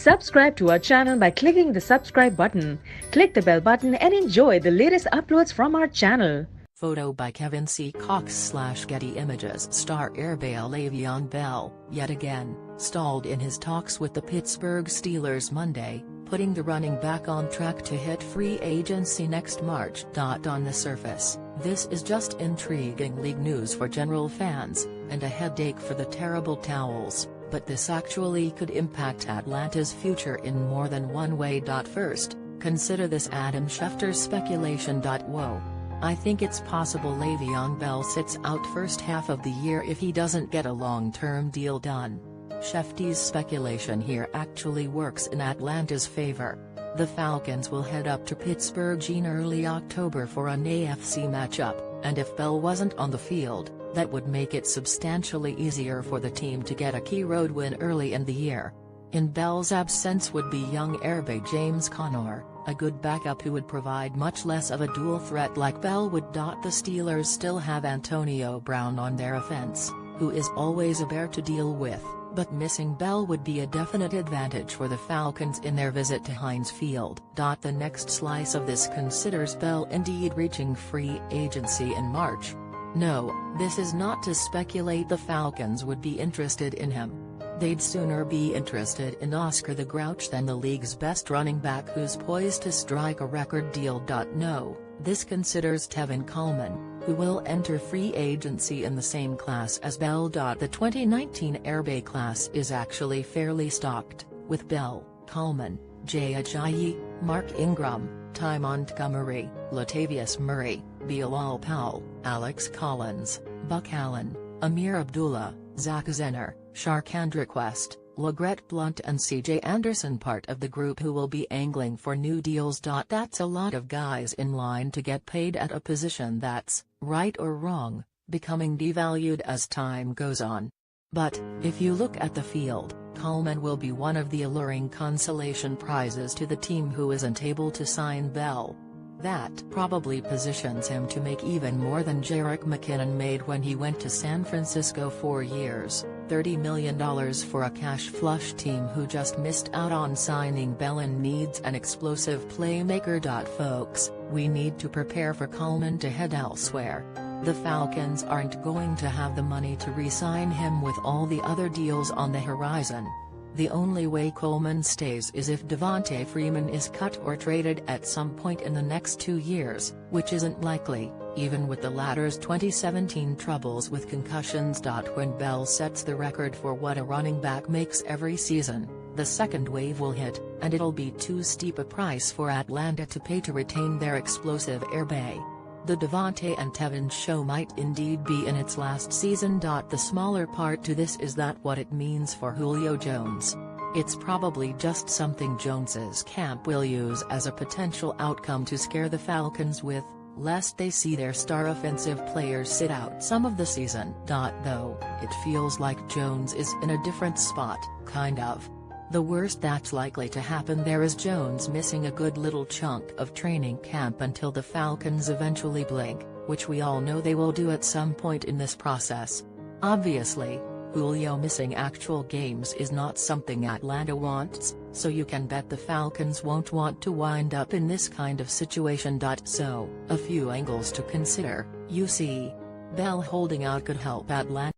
Subscribe to our channel by clicking the subscribe button. Click the bell button and enjoy the latest uploads from our channel. Photo by Kevin C. Cox / Getty Images. Star airball Le'Veon Bell, yet again, stalled in his talks with the Pittsburgh Steelers Monday, putting the running back on track to hit free agency next March. On the surface, this is just intriguing league news for general fans, and a headache for the terrible towels, but this actually could impact Atlanta's future in more than one way. First, consider this Adam Schefter's speculation. Whoa. I think it's possible Le'Veon Bell sits out first half of the year if he doesn't get a long-term deal done. Schefter's speculation here actually works in Atlanta's favor. The Falcons will head up to Pittsburgh in early October for an AFC matchup, and if Bell wasn't on the field, that would make it substantially easier for the team to get a key road win early in the year. In Bell's absence would be young airbag James Conner, a good backup who would provide much less of a dual threat like Bell would. The Steelers still have Antonio Brown on their offense, who is always a bear to deal with, but missing Bell would be a definite advantage for the Falcons in their visit to Heinz Field. The next slice of this considers Bell indeed reaching free agency in March. No, this is not to speculate the Falcons would be interested in him. They'd sooner be interested in Oscar the Grouch than the league's best running back who's poised to strike a record deal. No, this considers Tevin Coleman, who will enter free agency in the same class as Bell. The 2019 airbag class is actually fairly stocked, with Bell, Coleman, Jay Ajayi, Mark Ingram, Ty Montgomery, Latavius Murray, Bilal Powell, Alex Collins, Buck Allen, Amir Abdullah, Zach Zenner, Sharkhandra Quest, LeGrette Blunt and CJ Anderson part of the group who will be angling for new deals. That's a lot of guys in line to get paid at a position that's, right or wrong, becoming devalued as time goes on. But, if you look at the field, Coleman will be one of the alluring consolation prizes to the team who isn't able to sign Bell. That probably positions him to make even more than Jerick McKinnon made when he went to San Francisco 4 years, $30 million for a cash-flush team who just missed out on signing Bell and needs an explosive playmaker. Folks, we need to prepare for Coleman to head elsewhere. The Falcons aren't going to have the money to re-sign him with all the other deals on the horizon. The only way Coleman stays is if Devonta Freeman is cut or traded at some point in the next 2 years, which isn't likely, even with the latter's 2017 troubles with concussions. When Bell sets the record for what a running back makes every season, the second wave will hit, and it'll be too steep a price for Atlanta to pay to retain their explosive airbag. The Devonta and Tevin show might indeed be in its last season. The smaller part to this is that what it means for Julio Jones. It's probably just something Jones's camp will use as a potential outcome to scare the Falcons with, lest they see their star offensive players sit out some of the season. Though, it feels like Jones is in a different spot, kind of. The worst that's likely to happen there is Jones missing a good little chunk of training camp until the Falcons eventually blink, which we all know they will do at some point in this process. Obviously, Julio missing actual games is not something Atlanta wants, so you can bet the Falcons won't want to wind up in this kind of situation. So, a few angles to consider. You see, Bell holding out could help Atlanta.